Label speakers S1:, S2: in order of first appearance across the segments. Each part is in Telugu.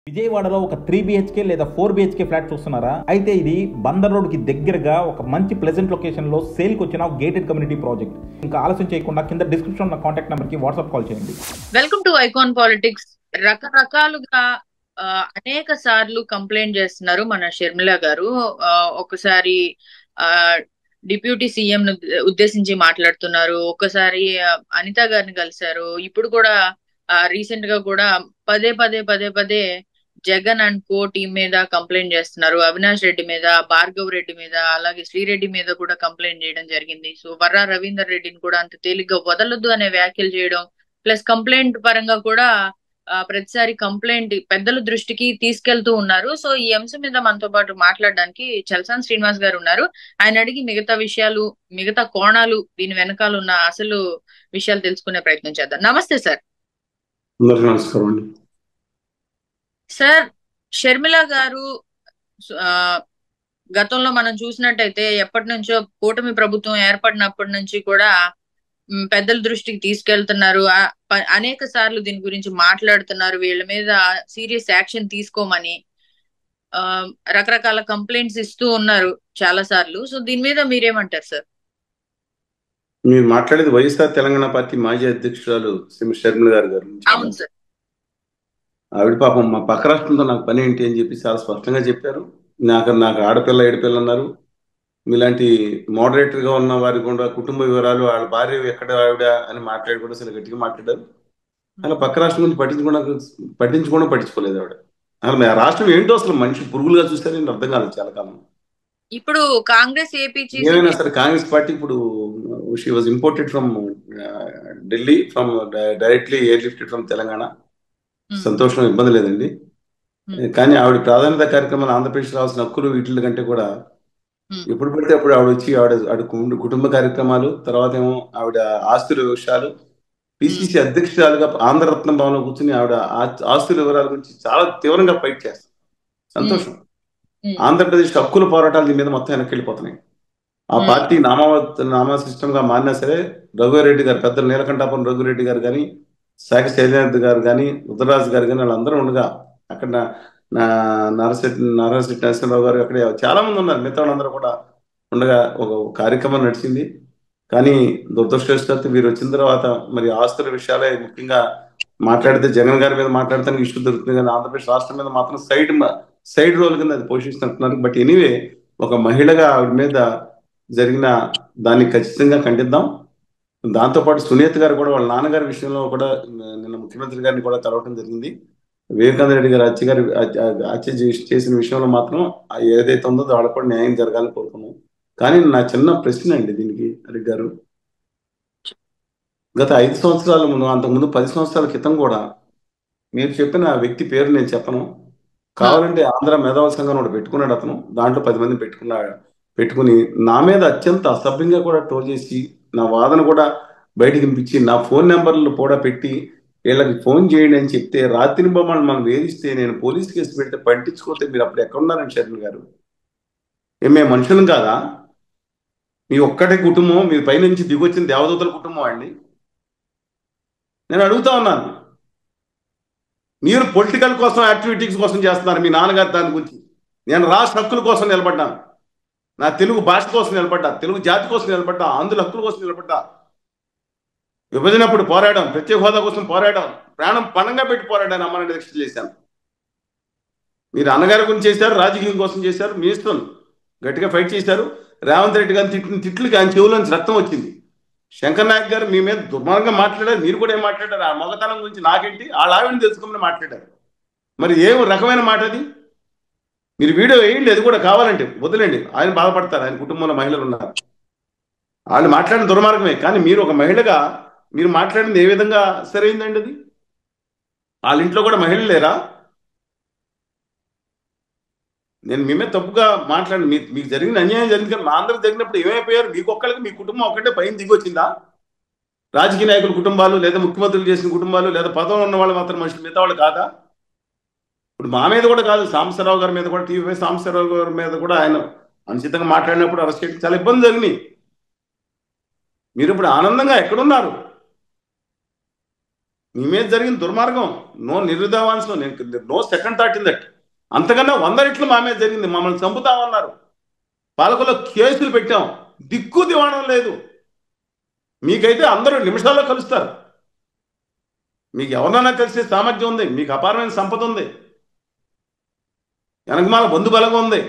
S1: విజయవాడలో ఒక 3 బిహెచ్కే లేదా 4 బిహెచ్కే ఫ్లాట్ చూస్తున్నారా? అయితే ఇది బందర్ రోడ్ కి దగ్గరగా ఒక మంచి ప్లెజెంట్ లొకేషన్ లో సేల్ కి వచ్చిన గేటెడ్ కమ్యూనిటీ ప్రాజెక్ట్. ఇంకా ఆలస్యం చేయకుండా కింద డిస్క్రిప్షన్ ఉన్న కాంటాక్ట్ నెంబర్ కి వాట్సాప్ కాల్ చేయండి.
S2: Welcome to icon politics. రకరకాలుగా అనేక సార్లు కంప్లైంట్ చేస్తున్నారు మన షర్మిల గారు. ఒకసారి ఆ డిప్యూటీ సీఎం ను ఉద్దేశించి మాట్లాడుతున్నారు, ఒకసారి అనిత గారిని కలిశారు. ఇప్పుడు కూడా రీసెంట్ గా కూడా పదే పదే పదే పదే జగన్ అండ్ కో టీం మీద కంప్లైంట్ చేస్తున్నారు. అవినాష్ రెడ్డి మీద, భార్గవ్ రెడ్డి మీద, అలాగే శ్రీరెడ్డి మీద కూడా కంప్లైంట్ చేయడం జరిగింది. సో వర్రా రవీందర్ రెడ్డిని కూడా అంత తేలిగ్గా వదలొద్దు అనే వ్యాఖ్యలు చేయడం, ప్లస్ కంప్లైంట్ పరంగా కూడా ప్రతిసారి కంప్లైంట్ పెద్దల దృష్టికి తీసుకెళ్తూ ఉన్నారు. సో ఈ అంశం మీద మనతో పాటు మాట్లాడడానికి చలసాని శ్రీనివాస్ గారు ఉన్నారు. ఆయన అడిగి మిగతా విషయాలు, మిగతా కోణాలు, దీని వెనకాల ఉన్న అసలు విషయాలు తెలుసుకునే ప్రయత్నం చేద్దాం. నమస్తే సార్.
S3: నమస్కారం అండి.
S2: సార్, షర్మిల గారు గతంలో మనం చూసినట్టయితే ఎప్పటి నుంచో కూటమి ప్రభుత్వం ఏర్పడినప్పటి నుంచి కూడా పెద్దల దృష్టికి తీసుకెళ్తున్నారు. అనేక సార్లు దీని గురించి మాట్లాడుతున్నారు, వీళ్ళ మీద సీరియస్ యాక్షన్ తీసుకోమని రకరకాల కంప్లైంట్స్ ఇస్తూ ఉన్నారు చాలా సార్లు. సో దీని మీద మీరేమంటారు సార్?
S3: మీరు మాట్లాడేది వైఎస్ఆర్ తెలంగాణ పార్టీ మాజీ అధ్యక్షురాలు షర్మిల గారు.
S2: అవును సార్.
S3: ఆవిడ పాపం మా పక్క రాష్ట్రంతో నాకు పని ఏంటి అని చెప్పి చాలా స్పష్టంగా చెప్పారు. నాకు ఆడపిల్ల ఏడుపిల్ల అన్నారు. మీలాంటి మోడరేటర్ గా ఉన్న వారి కూడా కుటుంబ వివరాలు, వాళ్ళ భార్య ఎక్కడ ఆవిడ అని మాట్లాడి కూడా అసలు గట్టిగా మాట్లాడారు. అలా పక్క రాష్ట్రం గురించి పట్టించుకోలేదు ఆవిడ. అసలు ఆ రాష్ట్రం ఏంటో అసలు మనిషి పురుగులుగా చూస్తే నేను అర్థం కాలేదు చాలా కాలం.
S2: ఇప్పుడు కాంగ్రెస్ ఏపీ
S3: ఏమైనా సరే కాంగ్రెస్ పార్టీ ఇప్పుడు she was imported from Delhi, from directly air lifted from Telangana. సంతోషం, ఇబ్బంది లేదండి. కానీ ఆవిడ ప్రాధాన్యత కార్యక్రమాలు ఆంధ్రప్రదేశ్ రావాల్సిన హక్కులు వీటి కంటే కూడా ఎప్పుడు పడితే అప్పుడు ఆవిడ వచ్చి ఆవిడ కుటుంబ కార్యక్రమాలు, తర్వాత ఏమో ఆవిడ ఆస్తుల విషయాలు, పిసిసి అధ్యక్షురాలుగా ఆంధ్రరత్న భవన్లో కూర్చుని ఆవిడ ఆస్తుల వివరాల గురించి చాలా తీవ్రంగా ఫైట్ చేస్తారు. సంతోషం. ఆంధ్రప్రదేశ్ హక్కుల పోరాటాలు దీని మీద మొత్తం వెనక్కి వెళ్ళిపోతున్నాయి. ఆ పార్టీ నామసిస్టమ్ గా మారినా సరే రఘువరెడ్డి గారు, పెద్దలు నీలకంఠాపురం రఘురెడ్డి గారు కానీ, శాఖ శైలజానాథ్ గారు కానీ, ఉత్తరరాజు గారు కానీ, వాళ్ళందరూ ఉండగా అక్కడ నరశెట్టి నరసింహరావు గారు అక్కడ చాలా మంది ఉన్నారు. మిగతా వాళ్ళందరూ కూడా ఉండగా ఒక కార్యక్రమం నడిచింది. కానీ దురదృష్టవశాత్తు వీరు వచ్చిన తర్వాత మరి ఆస్తుల విషయాలే ముఖ్యంగా మాట్లాడితే జగన్ గారి మీద మాట్లాడటానికి ఇష్యూ దొరుకుతుంది, కానీ ఆంధ్రప్రదేశ్ రాష్ట్రం మీద మాత్రం సైడ్ రోల్ కింద అది పోషిస్తున్నారు. బట్ ఎనీవే, ఒక మహిళగా ఆవిడ మీద జరిగిన దాన్ని ఖచ్చితంగా ఖండిద్దాం. దాంతోపాటు సునీత గారు కూడా వాళ్ళ నాన్నగారి విషయంలో కూడా నిన్న ముఖ్యమంత్రి గారిని కూడా కలవటం జరిగింది. వివేకానంద రెడ్డి గారు హత్య చేసిన విషయంలో మాత్రం ఏదైతే ఉందో వాళ్ళకు కూడా న్యాయం జరగాలని కోరుకున్నాం. కానీ నా చిన్న ప్రశ్న అండి దీనికి, హరి గారు, గత 5 సంవత్సరాల ముందు, అంతకుముందు 10 సంవత్సరాల క్రితం కూడా మీరు చెప్పిన వ్యక్తి పేరు నేను చెప్పను, కావాలంటే ఆంధ్ర మేధావుల సంఘం ఒకటి పెట్టుకున్నాడు అతను, దాంట్లో 10 మంది పెట్టుకుని నా మీద అత్యంత అసభ్యంగా కూడా ట్రోల్ చేసి, నా వాదన కూడా బయటికి వినిపించి, నా ఫోన్ నెంబర్లు కూడా పెట్టి వీళ్ళకి ఫోన్ చేయండి అని చెప్తే, రాత్రి బొమ్మలు మనం వేధిస్తే, నేను పోలీస్ కేసు పెడితే పట్టించుకోతే మీరు అప్పుడు ఎక్కడున్నారండి షర్మిల గారు? మేము మనుషులం కాదా? మీ ఒక్కటే కుటుంబం, మీ పైనుంచి దిగొచ్చిన దేవదూతల కుటుంబం అండి. నేను అడుగుతా ఉన్నాను, మీరు పొలిటికల్ కోసం, యాక్టివిటీస్ కోసం చేస్తున్నారు. మీ నాన్నగారు దాని గురించి, నేను రాష్ట్ర హక్కుల కోసం నిలబడ్డాను, నా తెలుగు భాష కోసం నిలబడ్డా, తెలుగు జాతి కోసం నిలబడ్డా, ఆంధ్రుల హక్కుల కోసం నిలబడ్డా, విభజనప్పుడు పోరాడాం, ప్రత్యేక హోదా కోసం పోరాడాం, ప్రాణం పణంగా పెట్టి పోరాడాను, అమ్మని దీక్ష చేశాను. మీరు అన్నగారి గురించి చేశారు, రాజకీయం కోసం చేశారు, మీ ఇష్టం, గట్టిగా ఫైట్ చేశారు. రేవంత్ రెడ్డి గారిని తిట్లకి ఆయన చెవులోంచి రక్తం వచ్చింది. శంకర్ నాయక్ గారు మీ మీద దుర్మార్గంగా మాట్లాడారు, మీరు కూడా ఏం మాట్లాడారు? ఆ మొగతనం గురించి నాకేంటి, వాళ్ళ ఆవిడని తెలుసుకోమని మాట్లాడారు. మరి ఏం రకమైన మాట అది? మీరు వీడియో వేయండి, అది కూడా కావాలంటే వదిలేండి, ఆయన బాధపడతారు, ఆయన కుటుంబంలో మహిళలు ఉన్నారు, వాళ్ళు మాట్లాడిన దుర్మార్గమే. కానీ మీరు ఒక మహిళగా మీరు మాట్లాడింది ఏ విధంగా సరైందండి? అది వాళ్ళ ఇంట్లో కూడా మహిళలు లేరా? నేను మీ మీద తప్పుగా మాట్లాడి మీకు జరిగిన అన్యాయం జరిగింది, కానీ మా అందరికి జరిగినప్పుడు ఏమైపోయారు? మీకు ఒక్కరికి, మీ కుటుంబం ఒక్కటే పైన దిగొచ్చిందా? రాజకీయ నాయకుల కుటుంబాలు, లేదా ముఖ్యమంత్రులు చేసిన కుటుంబాలు, లేదా పదవులు ఉన్న వాళ్ళు మాత్రం మనుషులు, మిగతా వాళ్ళు కాదా? ఇప్పుడు మా మీద కూడా కాదు, సాంబశివరావు గారి మీద కూడా, టీవీ సాంబశివరావు గారి మీద కూడా ఆయన అనుచితంగా మాట్లాడినప్పుడు అరెస్ట్ చేయడం చాలా ఇబ్బంది జరిగినాయి. మీరు ఇప్పుడు ఆనందంగా ఎక్కడున్నారు? మీ మీద జరిగిన దుర్మార్గం నో నిర్విధావాంశం, no second thought in that. అంతకన్నా 100 రెట్లు మా మీద జరిగింది. మమ్మల్ని చంపుతామన్నారు, పాలకుల్లో కేసులు పెట్టాం, దిక్కు దివాణం లేదు. మీకైతే అందరూ నిమిషాల్లో కలుస్తారు. మీకు ఎవరినైనా కలిసే సామర్థ్యం ఉంది, మీకు అపారమైన సంపద ఉంది, వెనకమాల బంధు బలంగా ఉంది,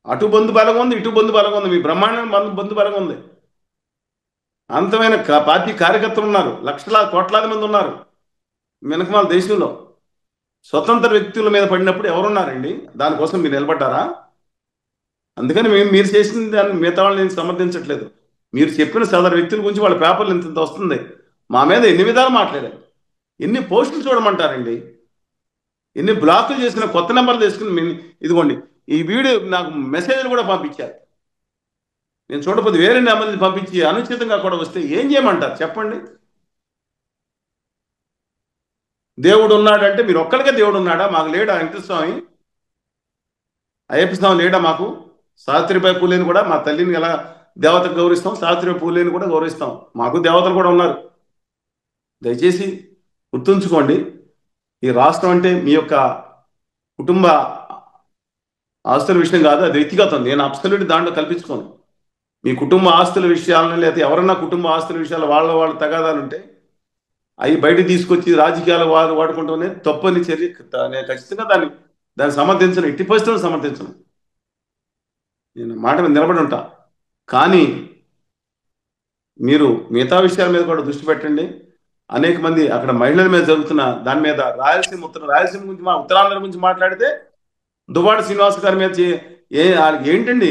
S3: అటు బంధు బలంగా ఉంది, ఇటు బంధు బలంగా ఉంది, మీ బ్రహ్మాండమైన బంధు బలంగా ఉంది. అంతమైన పార్టీ కార్యకర్తలు ఉన్నారు, కోట్లాది మంది ఉన్నారు వెనకమాల దేశంలో. స్వతంత్ర వ్యక్తుల మీద పడినప్పుడు ఎవరున్నారండి? దానికోసం మీరు నిలబడ్డారా? అందుకని మీరు చేసిన దాన్ని మిగతా వాళ్ళని నేను సమర్థించట్లేదు. మీరు చెప్పిన సదరు వ్యక్తుల గురించి వాళ్ళ పేపర్లు ఇంత వస్తుంది, మా మీద ఎన్ని విధాలు మాట్లాడారు. ఎన్ని పోస్టులు చూడమంటారండి? ఎన్ని బ్లాకులు చేసిన కొత్త నెంబర్లు తీసుకుని ఇదిగోండి ఈ వీడియో నాకు మెసేజ్లు కూడా పంపించారు. నేను చూడకపోతే వేరే నెంబర్ని పంపించి అనుచితంగా కూడా వస్తే ఏం చేయమంటారు చెప్పండి? దేవుడు ఉన్నాడంటే మీరు ఒక్కరికే దేవుడు ఉన్నాడా? మాకు లేడా? వెంకటస్వామి అయ్యప్ప స్వామి లేడా? మాకు సావిత్రిబాయి పూలేని కూడా, మా తల్లిని ఎలా దేవతకు గౌరవిస్తాం, సావిత్రిబాయి పూలేని కూడా గౌరవిస్తాం. మాకు దేవతలు కూడా ఉన్నారు. దయచేసి గుర్తుంచుకోండి, ఈ రాష్ట్రం అంటే మీ యొక్క కుటుంబ ఆస్తుల విషయం కాదు, అది వ్యక్తిగతం. నేను అబ్సల్యూట్ దాంట్లో కల్పించుకోను. మీ కుటుంబ ఆస్తుల విషయాలను, లేకపోతే ఎవరన్నా కుటుంబ ఆస్తుల విషయాలు వాళ్ళ తగాదాలు ఉంటే అవి బయటకు తీసుకొచ్చి రాజకీయాలు వాడుకుంటూనే తప్పని చర్య. నేను ఖచ్చితంగా దాన్ని సమర్థించను, ఎట్టి పరిస్థితులను సమర్థించను. నేను మాట మీద నిలబడి ఉంటా. కానీ మీరు మిగతా విషయాల మీద కూడా దృష్టి పెట్టండి. అనేక మంది అక్కడ మహిళల మీద జరుగుతున్న దాని మీద, రాయలసీమ గురించి, మా ఉత్తరాంధ్ర గురించి మాట్లాడితే దువ్వాడ శ్రీనివాస్ గారి మీద ఏంటండి,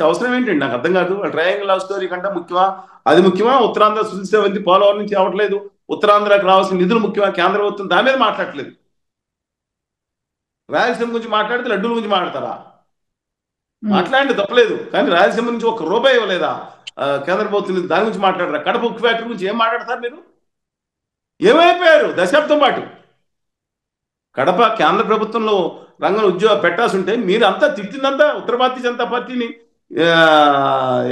S3: అవసరం ఏంటండి? నాకు అర్థం కాదు. ట్రయాంగిల్ లవ్ స్టోరీ కంటే ముఖ్యమా? అది ముఖ్యమా? ఉత్తరాంధ్ర సుశీలవంతి పోలవరం నుంచి అవ్వట్లేదు, ఉత్తరాంధ్రకు రావాల్సిన నిధులు ముఖ్యమా? కేంద్ర ప్రభుత్వం దాని మీద మాట్లాడట్లేదు. రాయలసీమ గురించి మాట్లాడితే లడ్డూల గురించి మాట్లాడతారా? మాట్లాడండి, తప్పలేదు. కానీ రాయలసీమ నుంచి ఒక రూపాయి ఇవ్వలేదా కేంద్ర ప్రభుత్వం? దాని గురించి మాట్లాడరా? కడప ఉక్కు ఫ్యాక్టరీ గురించి ఏం మాట్లాడతారు మీరు? ఏమైపోయారు దశాబ్దం పాటు? కడప కేంద్ర ప్రభుత్వంలో రంగంలో ఉద్యోగం పెట్టాల్సి ఉంటే మీరు అంతా తిట్టిందంతా ఉత్తర భారతీయ జనతా పార్టీని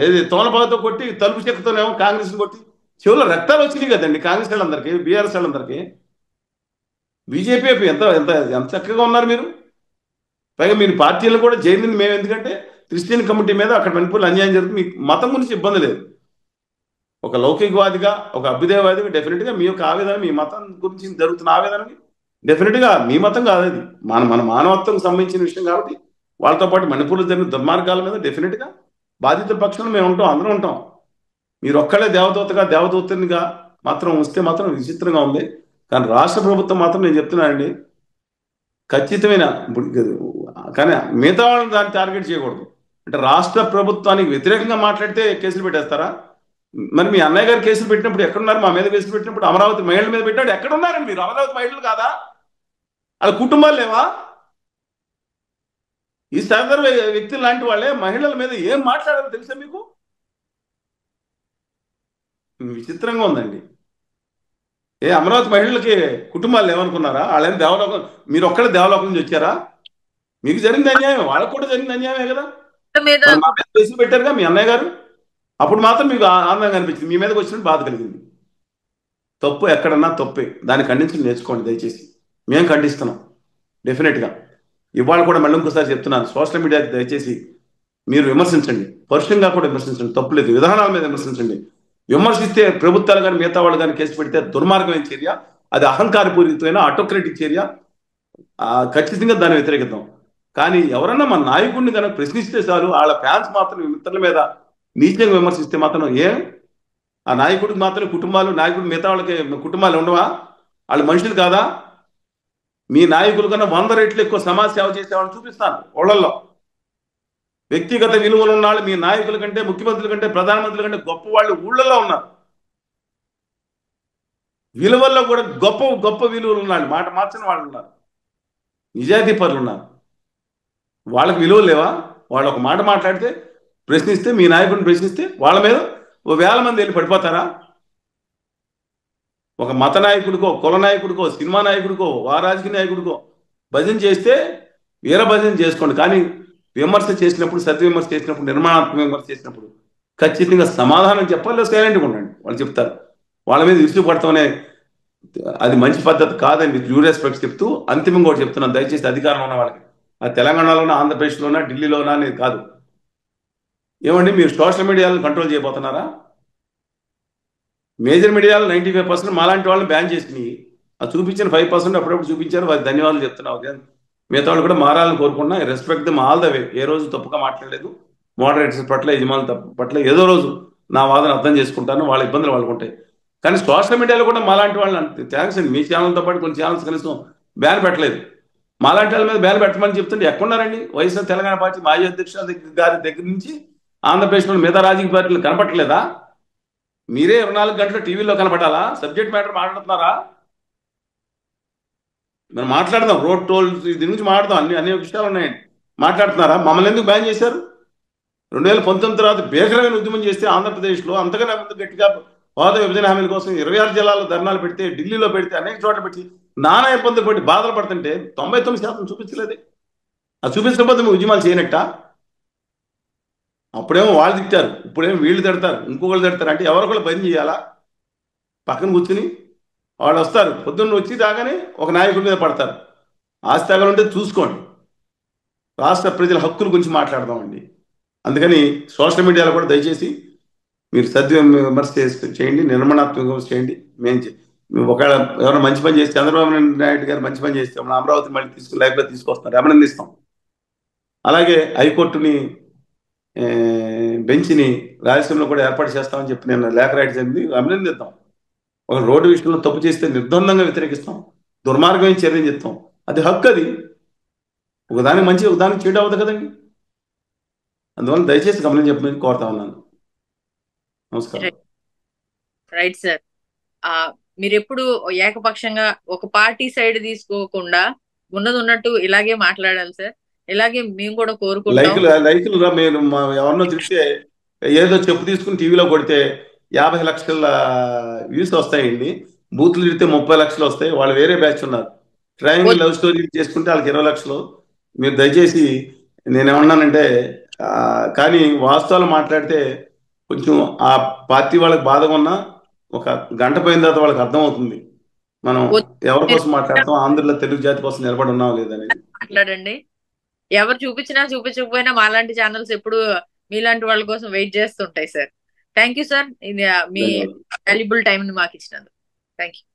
S3: ఏది తోలపాలతో కొట్టి, తలుపు చెక్కతోనేమో కాంగ్రెస్ని కొట్టి చెవులో రక్తాలు వచ్చినాయి కదండి కాంగ్రెస్ వాళ్ళందరికీ, బీఆర్ఎస్ వాళ్ళందరికీ. బీజేపీ ఎంత ఎంత ఎంత చక్కగా ఉన్నారు మీరు. పైగా మీరు పార్టీలను కూడా చేరింది మేము, ఎందుకంటే క్రిస్టియన్ కమిటీ మీద అక్కడ మణిపూర్లో అన్యాయం జరుగుతుంది. మీకు మతం గురించి ఇబ్బంది లేదు. ఒక లౌకికవాదిగా, ఒక అభ్యుదయవాదిగా డెఫినెట్గా మీ యొక్క ఆవేదన, మీ మతం గురించి జరుగుతున్న ఆవేదనని డెఫినెట్గా, మీ మతం కాదు అది, మన మానవత్వం సంబంధించిన విషయం కాబట్టి వాళ్ళతో పాటు మణిపూర్లో జరిగిన దుర్మార్గాల మీద డెఫినెట్గా బాధితుల పక్షంలో మేము ఉంటాం, అందరం ఉంటాం. మీరు ఒక్కళ్ళే దేవదూతనిగా మాత్రం వస్తే మాత్రం విచిత్రంగా ఉంది. కానీ రాష్ట్ర ప్రభుత్వం మాత్రం నేను చెప్తున్నానండి, ఖచ్చితమైన కానీ మిగతా వాళ్ళని దాన్ని టార్గెట్ చేయకూడదు. అంటే రాష్ట్ర ప్రభుత్వానికి వ్యతిరేకంగా మాట్లాడితే కేసులు పెట్టేస్తారా? మరి మీ అన్నయ్య గారు కేసులు పెట్టినప్పుడు ఎక్కడున్నారు? మా మీద కేసులు పెట్టినప్పుడు అమరావతి మహిళల మీద పెట్టాడు, ఎక్కడున్నారండి మీరు? అమరావతి మహిళలు కాదా? వాళ్ళ కుటుంబాలు లేవా? ఈ సదరు వ్యక్తులు లాంటి వాళ్ళే మహిళల మీద ఏం మాట్లాడాలో తెలుసా మీకు? విచిత్రంగా ఉందండి. అమరావతి మహిళలకి కుటుంబాలు లేవనుకున్నారా? వాళ్ళేం దేవలోకం, మీరు ఒక్కడే దేవలోకం నుంచి వచ్చారా? మీకు జరిగింది అన్యాయం, వాళ్ళకు కూడా జరిగింది అన్యాయమే కదా. మా మీద కేసులు పెట్టారుగా మీ అన్నయ్య గారు, అప్పుడు మాత్రం మీకు ఆనందంగా అనిపించింది, మీ మీదకి వచ్చినట్టు బాధ కలిగింది. తప్పు ఎక్కడన్నా తప్పే, దాన్ని ఖండించి నేర్చుకోండి దయచేసి. మేము ఖండిస్తున్నాం డెఫినెట్గా. ఇవాళ కూడా మళ్ళీ ఇంకోసారి చెప్తున్నాను, సోషల్ మీడియాకి దయచేసి మీరు విమర్శించండి, పరుషంగా కూడా విమర్శించండి, తప్పులేదు. విధానాల మీద విమర్శించండి. విమర్శిస్తే ప్రభుత్వాలు కానీ మిగతా వాళ్ళు కానీ కేసు పెడితే దుర్మార్గమైన చర్య, అది అహంకారపూరితమైన ఆటోక్రటిక్ చర్య. ఖచ్చితంగా దాన్ని వ్యతిరేకిద్దాం. కానీ ఎవరన్నా మన నాయకుడిని కనుక ప్రశ్నిస్తే చాలు, వాళ్ళ ఫ్యాన్స్ మాత్రం ఇతరుల మీద నీచంగా విమర్శిస్తే మాత్రం ఆ నాయకుడికి మాత్రం కుటుంబాలు, నాయకుడు మిగతా వాళ్ళకి కుటుంబాలు ఉండవా? వాళ్ళు మనుషులు కాదా? మీ నాయకుల కన్నా 100 రెట్లు ఎక్కువ సమాజ సేవ చేసేవాళ్ళని చూపిస్తాను ఓళ్ళల్లో. వ్యక్తిగత విలువలు ఉన్న వాళ్ళు మీ నాయకుల కంటే, ముఖ్యమంత్రుల కంటే, ప్రధానమంత్రుల కంటే గొప్ప వాళ్ళు ఊళ్ళల్లో ఉన్నారు. విలువల్లో కూడా గొప్ప గొప్ప విలువలు ఉన్నాయి, మాట మార్చిన వాళ్ళు ఉన్నారు, నిజాయితీ పరులు ఉన్నారు. వాళ్ళకి విలువలు లేవా? వాళ్ళు ఒక మాట మాట్లాడితే, ప్రశ్నిస్తే, మీ నాయకుడిని ప్రశ్నిస్తే వాళ్ళ మీద 1000 మంది వెళ్ళి పడిపోతారా? ఒక మత నాయకుడికో, కుల నాయకుడికో, సినిమా నాయకుడికో, రాజకీయ నాయకుడికో భజన చేస్తే వీర భజన చేసుకోండి. కానీ విమర్శ చేసినప్పుడు, సద్విమర్శ చేసినప్పుడు, నిర్మాణాత్మక విమర్శ చేసినప్పుడు ఖచ్చితంగా సమాధానం చెప్పాలి, సైలెంట్గా ఉండండి. వాళ్ళు చెప్తారు. వాళ్ళ మీద విరుచుకుపడతామనే అది మంచి పద్ధతి కాదని విత్ డ్యూ రెస్పెక్ట్స్ చెప్తూ అంతిమంగా కూడా చెప్తున్నాను, దయచేసి అధికారంలో ఉన్న వాళ్ళకి, ఆ తెలంగాణలోనా ఆంధ్రప్రదేశ్లోనా ఢిల్లీలోనా అనేది కాదు. ఏమండి మీరు సోషల్ మీడియాలను కంట్రోల్ చేయబోతున్నారా? మేజర్ మీడియాలో 95% మాలాంటి వాళ్ళని బ్యాన్ చేసుకుని అది చూపించిన 5% అప్పుడప్పుడు చూపించారు, వారికి ధన్యవాదాలు చెప్తున్నావు. మిగతా వాళ్ళు కూడా మారాలని కోరుకున్నా. Respect them all the way. ఏ రోజు తప్పుగా మాట్లాడలేదు. మోడరేటర్స్ పట్ల, యజమానుల పట్ల ఏదో రోజు నా వాదన అర్థం చేసుకుంటాను, వాళ్ళ ఇబ్బందులు వాళ్ళకు ఉంటాయి. కానీ సోషల్ మీడియాలో కూడా మాలాంటి వాళ్ళని థ్యాంక్స్ అండి, మీ ఛానల్తో పాటు కొన్ని ఛానల్స్ కనీసం బ్యాన్ పెట్టలేదు. మాలాంటి వాళ్ళ మీద బ్యాన్ పెట్టమని చెప్తుంటే ఎక్కడున్నారండి? వైఎస్ఆర్ తెలంగాణ పార్టీ మాజీ అధ్యక్షుల గారి దగ్గర నుంచి ఆంధ్రప్రదేశ్లో మిగతా రాజకీయ పార్టీలు కనపట్టలేదా? మీరే 24 గంటలు టీవీలో కనపడాలా? సబ్జెక్ట్ మ్యాటర్ మాట్లాడుతున్నారా? మనం మాట్లాడదాం, రోడ్ టోల్ దీని నుంచి మాట్లాడదాం, అన్ని విషయాలు ఉన్నాయండి. మాట్లాడుతున్నారా? మమ్మల్ని ఎందుకు బ్యాన్ చేశారు? 2019 తర్వాత భీకరమైన ఉద్యమం చేస్తే ఆంధ్రప్రదేశ్లో అంతకన్నా ముందు గట్టిగా హోదా విభజన హామీల కోసం 26 జిల్లాల్లో ధర్నాలు పెడితే, ఢిల్లీలో పెడితే, అనేక చోట్ల పెట్టి నానా ఇబ్బందులు పడి బాధలు పడుతుంటే 99% చూపించలేదే. అది చూపించకపోతే మేము ఉద్యమాలు చేయనట్ట? అప్పుడేమో వాళ్ళు తిట్టారు, ఇప్పుడేమో వీళ్ళు తిడతారు, ఇంకొకళ్ళు తిడతారు. అంటే ఎవరికొకళ్ళు పని చేయాలా? పక్కన కూర్చుని వాళ్ళు వస్తారు, పొద్దున్న వచ్చి రాగానే ఒక నాయకుడి మీద పడతారు. ఆస్తి తగలుంటే చూసుకోండి. రాష్ట్ర ప్రజల హక్కుల గురించి మాట్లాడదామండి. అందుకని సోషల్ మీడియాలో కూడా దయచేసి మీరు విమర్శ చేయండి, నిర్మాణాత్మక విమర్శ చేయండి. ఒకవేళ ఎవరైనా మంచి పని చేస్తే, చంద్రబాబు నాయుడు గారు మంచి పని చేస్తే మన అమరావతి మళ్ళీ తీసుకుని లైఫ్లో తీసుకొస్తున్నారు, అభినందిస్తాం. అలాగే హైకోర్టుని బెంచ్ని రాయలసీమలో కూడా ఏర్పాటు చేస్తామని చెప్పి నేను లేఖ రాయడం జరిగింది, అభినందిద్దాం. ఒక రోడ్డు విషయంలో తప్పు చేస్తే నిర్ద్వందంగా వ్యతిరేకిస్తాం, దుర్మార్గమైన చర్యలు చెప్తాం. అది హక్కు. అది ఒకదానికి మంచి, ఒకదానికి చెడు అవ్వదు కదండి. అందువల్ల దయచేసి గమనం చెప్పమని కోరుతా ఉన్నాను. నమస్కారం.
S2: Right sir. మీరు ఎప్పుడు ఏకపక్షంగా ఒక పార్టీ సైడ్ తీసుకోకుండా ఉన్నది ఉన్నట్టు ఇలాగే మాట్లాడాలి సార్. ఇలాగే మేము కూడా కోరుకుంటాం.
S3: లైకులు మీరు ఎవరినో తిడితే ఏదో చెప్పు తీసుకుని టీవీలో కొడితే 50 లక్షల వ్యూస్ వస్తాయండి. బూత్లు తిడితే 30 లక్షలు వస్తాయి. వాళ్ళు వేరే బ్యాచ్ ఉన్నారు. ట్రయాంగిల్ లవ్ స్టోరీ చేసుకుంటే వాళ్ళకి 20 లక్షలు. మీరు దయచేసి, నేనేమన్నానంటే కానీ వాస్తవాలు మాట్లాడితే కొంచెం ఆ పార్టీ వాళ్ళకి బాధగా ఉన్నా ఒక గంట పోయిన తర్వాత వాళ్ళకి అర్థమవుతుంది మనం ఎవరి కోసం మాట్లాడతాం, ఆంధ్రలో తెలుగు జాతి కోసం నిలబడి ఉన్నాం లేదనేది.
S2: మాట్లాడండి. ఎవరు చూపించినా చూపించకపోయినా మాలాంటి ఛానల్స్ ఎప్పుడు మీలాంటి వాళ్ళ కోసం వెయిట్ చేస్తుంటాయి sir. Thank you sir, me valuable time ని మాకు ఇచ్చినందుకు. Thank you.